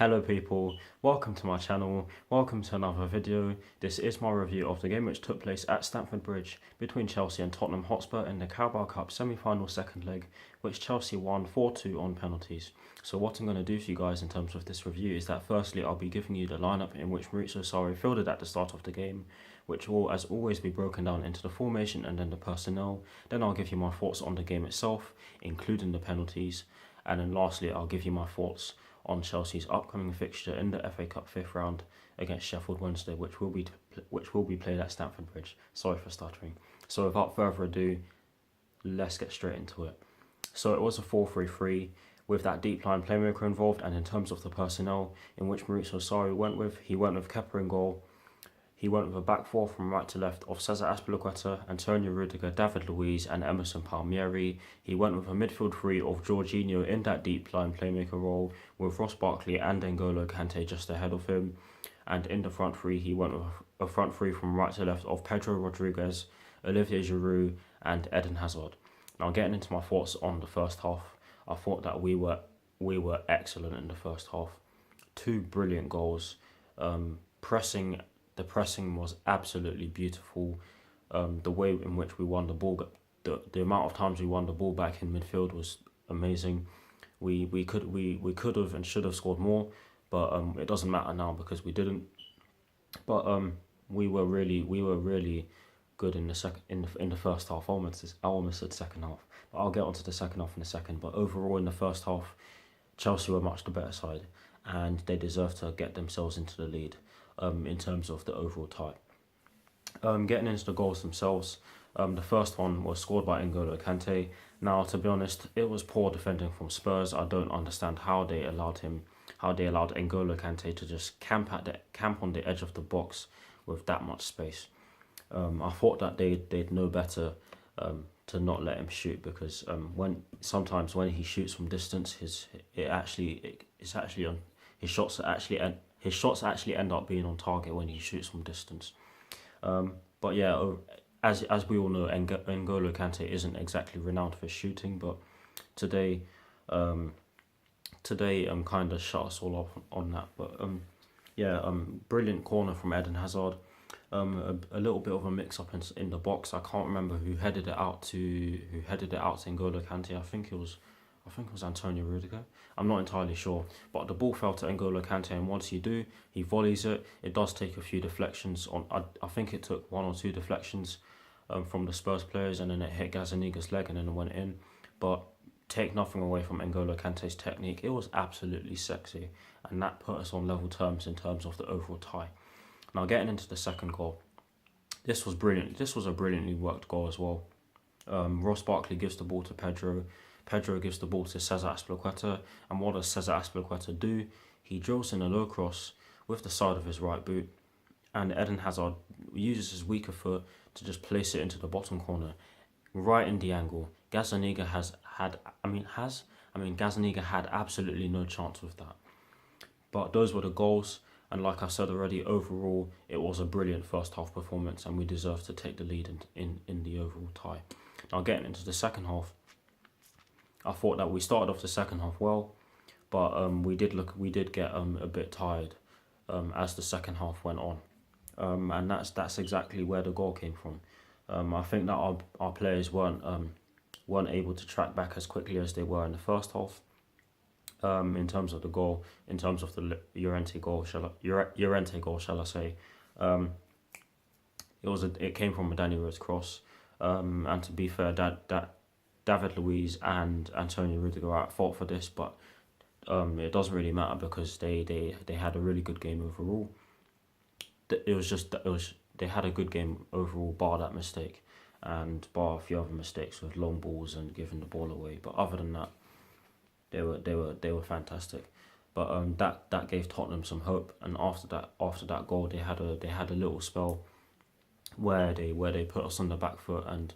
Hello people, welcome to my channel, welcome to another video. This is my review of the game which took place at Stamford Bridge between Chelsea and Tottenham Hotspur in the Carabao Cup semi-final second leg, which Chelsea won 4-2 on penalties. So what I'm going to do for you guys in terms of this review is that firstly I'll be giving you the lineup in which Maurizio Sarri fielded at the start of the game, which will as always be broken down into the formation and then the personnel. Then I'll give you my thoughts on the game itself, including the penalties, and then lastly I'll give you my thoughts on Chelsea's upcoming fixture in the FA Cup fifth round against Sheffield Wednesday, which will be played at Stamford Bridge. Sorry for stuttering. So without further ado, let's get straight into it. So it was a 4-3-3 with that deep line playmaker involved, and in terms of the personnel in which Maurizio Sarri went with, he went with Kepa in goal. He went with a back four from right to left of Cesar Azpilicueta, Antonio Rudiger, David Luiz and Emerson Palmieri. He went with a midfield three of Jorginho in that deep line playmaker role, with Ross Barkley and N'Golo Kante just ahead of him. And in the front three, he went with a front three from right to left of Pedro Rodriguez, Olivier Giroud and Eden Hazard. Now getting into my thoughts on the first half, I thought that we were excellent in the first half. Two brilliant goals. The pressing was absolutely beautiful. The way in which we won the ball, the amount of times we won the ball back in midfield was amazing. We could have and should have scored more, but it doesn't matter now because we didn't. But we were really good in the first half. I almost said second half, but I'll get onto the second half in a second. But overall, in the first half, Chelsea were much the better side, and they deserve to get themselves into the lead. In terms of the overall tie. Getting into the goals themselves, the first one was scored by N'Golo Kante. Now, to be honest, it was poor defending from Spurs. I don't understand how they allowed N'Golo Kante to just camp on the edge of the box with that much space. I thought that they'd know better to not let him shoot, because sometimes when he shoots from distance, his shots actually end up being on target when he shoots from distance. But yeah, as we all know, N'Golo Kante isn't exactly renowned for shooting, but today kind of shut us all off on that. But brilliant corner from Eden Hazard. A little bit of a mix up in the box. I can't remember who headed it out to N'Golo Kante. I think it was Antonio Rudiger. I'm not entirely sure, but the ball fell to N'Golo Kante, and once he volleys it. It does take a few deflections. I think it took one or two deflections from the Spurs players, and then it hit Gazzaniga's leg and then it went in. But take nothing away from N'Golo Kante's technique. It was absolutely sexy, and that put us on level terms in terms of the overall tie. Now getting into the second goal, this was brilliant. This was a brilliantly worked goal as well. Ross Barkley gives the ball to Pedro. Pedro gives the ball to Cesar Azpilicueta, and what does Cesar Azpilicueta do? He drills in a low cross with the side of his right boot, and Eden Hazard uses his weaker foot to just place it into the bottom corner, right in the angle. Gazzaniga Gazzaniga had absolutely no chance with that. But those were the goals, and like I said already, overall it was a brilliant first half performance, and we deserve to take the lead in the overall tie. Now getting into the second half, I thought that we started off the second half well, but we did get a bit tired as the second half went on, and that's exactly where the goal came from. I think that our players weren't able to track back as quickly as they were in the first half. In terms of the goal, in terms of the Llorente goal, shall I say? It came from a Danny Rose cross, and to be fair, that David Luiz and Antonio Rudiger are at fault for this, but it doesn't really matter because they had a really good game overall. They had a good game overall, bar that mistake, and bar a few other mistakes with long balls and giving the ball away. But other than that, they were fantastic. But that gave Tottenham some hope, and after that goal, they had a little spell where they put us on the back foot and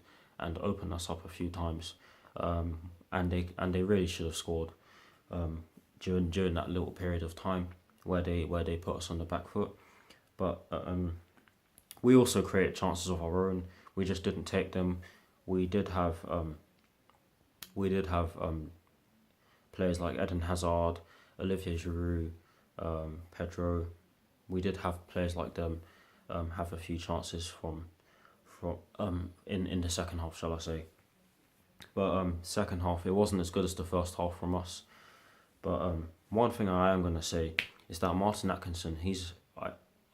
opened us up a few times, and they really should have scored during that little period of time where they put us on the back foot. But we also created chances of our own. We just didn't take them. We did have players like Eden Hazard, Olivier Giroud, Pedro. We did have players like them have a few chances from in the second half, shall I say? But second half, it wasn't as good as the first half from us. But one thing I am gonna say is that Martin Atkinson,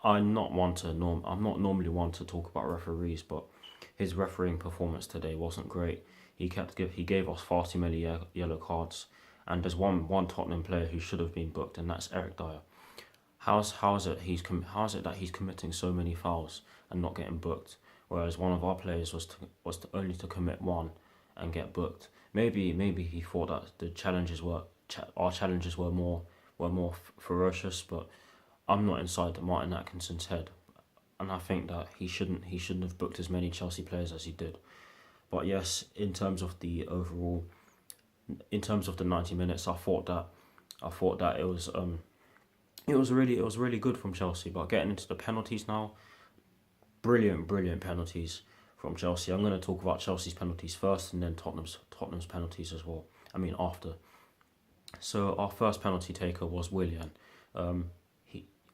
I'm not I'm not normally one to talk about referees, but his refereeing performance today wasn't great. He gave us far too many yellow cards, and there's one Tottenham player who should have been booked, and that's Eric Dyer. How is it that he's committing so many fouls and not getting booked, whereas one of our players was only to commit one and get booked? Maybe he thought that our challenges were more ferocious, but I'm not inside Martin Atkinson's head, and I think that he shouldn't have booked as many Chelsea players as he did. But yes, in terms of the 90 minutes, I thought that it was really good from Chelsea. But getting into the penalties now, brilliant penalties from Chelsea. I'm going to talk about Chelsea's penalties first, and then Tottenham's penalties as well. I mean after. So our first penalty taker was Willian.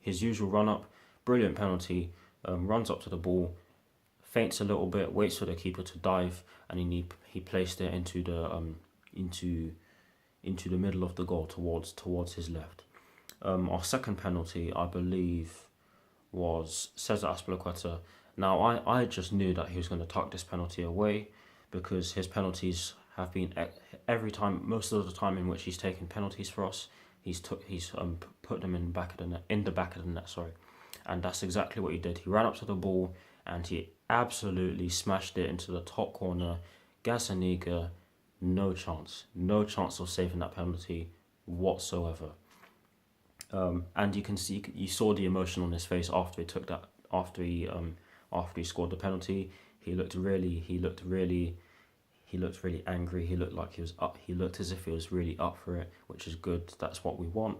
His usual run up, brilliant penalty. Runs up to the ball, feints a little bit, waits for the keeper to dive, and he placed it into the middle of the goal towards his left. Our second penalty, I believe, was Cesar Azpilicueta. Now, I just knew that he was going to tuck this penalty away because his penalties have been most of the time in which he's taken penalties for us, he's put them in the back of the net, sorry. And that's exactly what he did. He ran up to the ball and he absolutely smashed it into the top corner. Gazzaniga, no chance of saving that penalty whatsoever. And you saw the emotion on his face after he scored the penalty. He looked really angry. He looked like he was up. He looked as if he was really up for it, which is good. That's what we want.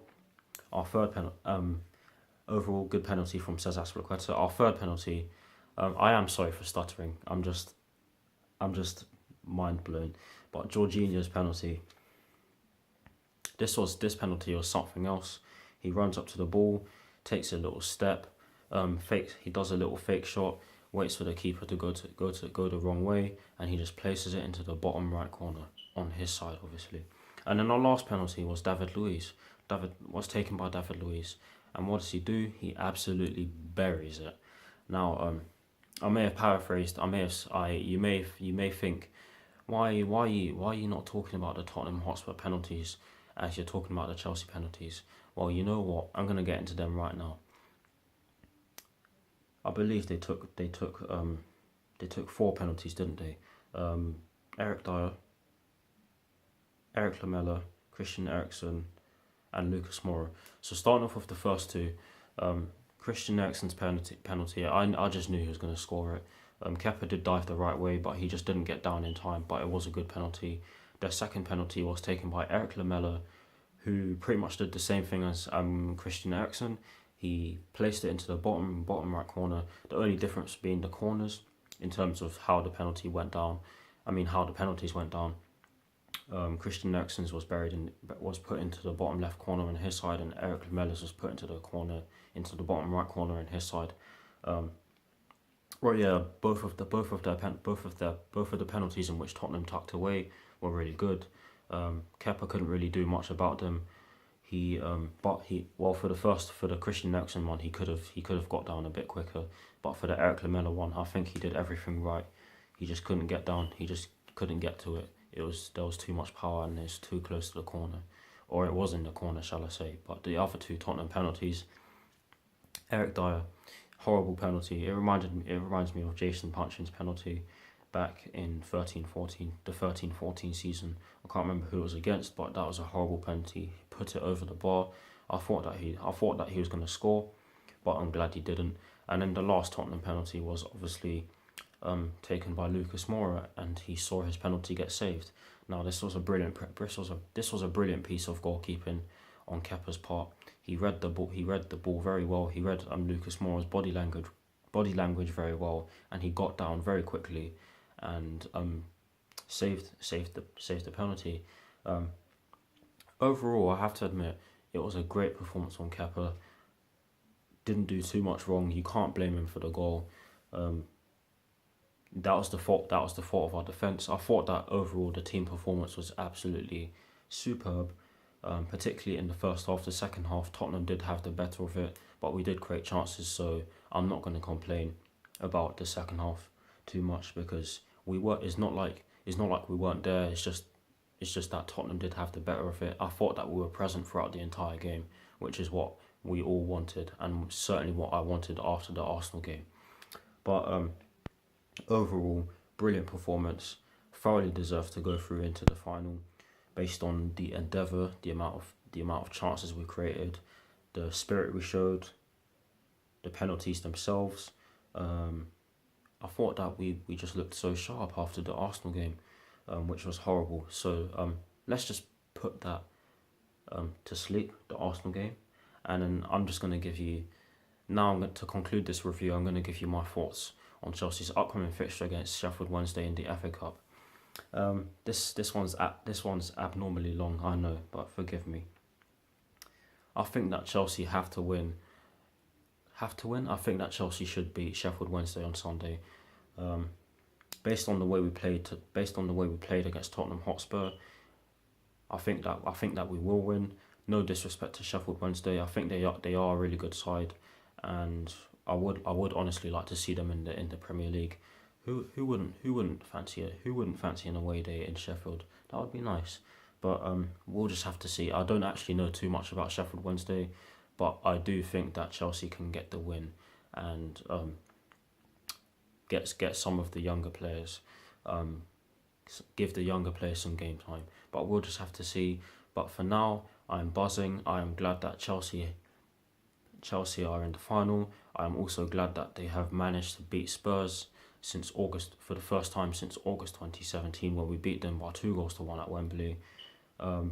Our third penalty, overall good penalty from Cesar Azpilicueta. Our third penalty, I am sorry for stuttering. I'm just mind blown. But Jorginho's penalty. This penalty was something else. He runs up to the ball, takes a little step, he does a little fake shot, waits for the keeper to go the wrong way, and he just places it into the bottom right corner on his side, obviously. And then our last penalty was David Luiz. David was taken by David Luiz, and what does he do? He absolutely buries it. Now, I may have paraphrased. You may think, why are you not talking about the Tottenham Hotspur penalties as you're talking about the Chelsea penalties? Well, you know what? I'm gonna get into them right now. I believe they took 4 penalties, didn't they? Eric Dyer, Eric Lamela, Christian Eriksen, and Lucas Moura. So starting off with the first two, Christian Eriksen's penalty. I just knew he was going to score it. Kepa did dive the right way, but he just didn't get down in time. But it was a good penalty. The second penalty was taken by Eric Lamela, who pretty much did the same thing as Christian Eriksen. He placed it into the bottom right corner. The only difference being the corners in terms of how the penalties went down. Christian Eriksen's was put into the bottom left corner on his side, and Eric Lamela's was put into the bottom right corner on his side. Both of the penalties in which Tottenham tucked away were really good. Kepa couldn't really do much about them. For the Christian Eriksen one, he could have got down a bit quicker. But for the Eric Lamela one, I think he did everything right. He just couldn't get down. He just couldn't get to it. There was too much power and it's too close to the corner, or it was in the corner, shall I say? But the other two Tottenham penalties, Eric Dyer, horrible penalty. It reminds me of Jason Punchin's penalty back in the 13-14 season. I can't remember who it was against, but that was a horrible penalty. He put it over the bar. I thought that he was going to score, but I'm glad he didn't. And then the last Tottenham penalty was obviously taken by Lucas Moura, and he saw his penalty get saved. Now this was a brilliant piece of goalkeeping on Kepa's part. He read the ball very well. He read Lucas Moura's body language very well, and he got down very quickly and saved the penalty. Overall, I have to admit, It was a great performance on Kepa. Didn't do too much wrong. You can't blame him for the goal. Um, that was the fault. That was the fault of our defense. I thought that overall the team performance was absolutely superb, particularly in the first half. The second half, Tottenham did have the better of it, but we did create chances. So I'm not going to complain about the second half too much because we were. It's not like we weren't there. It's just that Tottenham did have the better of it. I thought that we were present throughout the entire game, which is what we all wanted, and certainly what I wanted after the Arsenal game. But overall, brilliant performance. Thoroughly deserved to go through into the final, based on the endeavour, the amount of chances we created, the spirit we showed, the penalties themselves. I thought that we just looked so sharp after the Arsenal game, which was horrible. So let's just put that to sleep, the Arsenal game, and then I'm just going to give you, now I'm going to conclude this review, I'm going to give you my thoughts on Chelsea's upcoming fixture against Sheffield Wednesday in the FA Cup. This one's abnormally long, I know, but forgive me. I think that Chelsea have to win. I think that Chelsea should beat Sheffield Wednesday on Sunday. Based on the way we played against Tottenham Hotspur, I think that we will win. No disrespect to Sheffield Wednesday, I think they are a really good side, and I would honestly like to see them in the Premier League. Who wouldn't fancy it? Who wouldn't fancy an away day in Sheffield? That would be nice. But we'll just have to see. I don't actually know too much about Sheffield Wednesday, but I do think that Chelsea can get the win and get some of the younger players, give the younger players some game time. But we'll just have to see. But for now, I'm buzzing. I am glad that Chelsea are in the final. I am also glad that they have managed to beat Spurs since August, for the first time since August 2017, where we beat them by 2-1 at Wembley. There's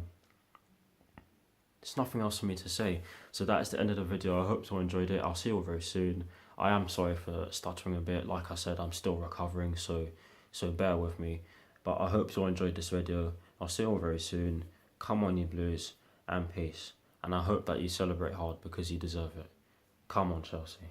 nothing else for me to say. So that is the end of the video. I hope you all enjoyed it. I'll see you all very soon. I am sorry for stuttering a bit. Like I said, I'm still recovering, so bear with me. But I hope you all enjoyed this video. I'll see you all very soon. Come on, you Blues, and peace. And I hope that you celebrate hard because you deserve it. Come on, Chelsea.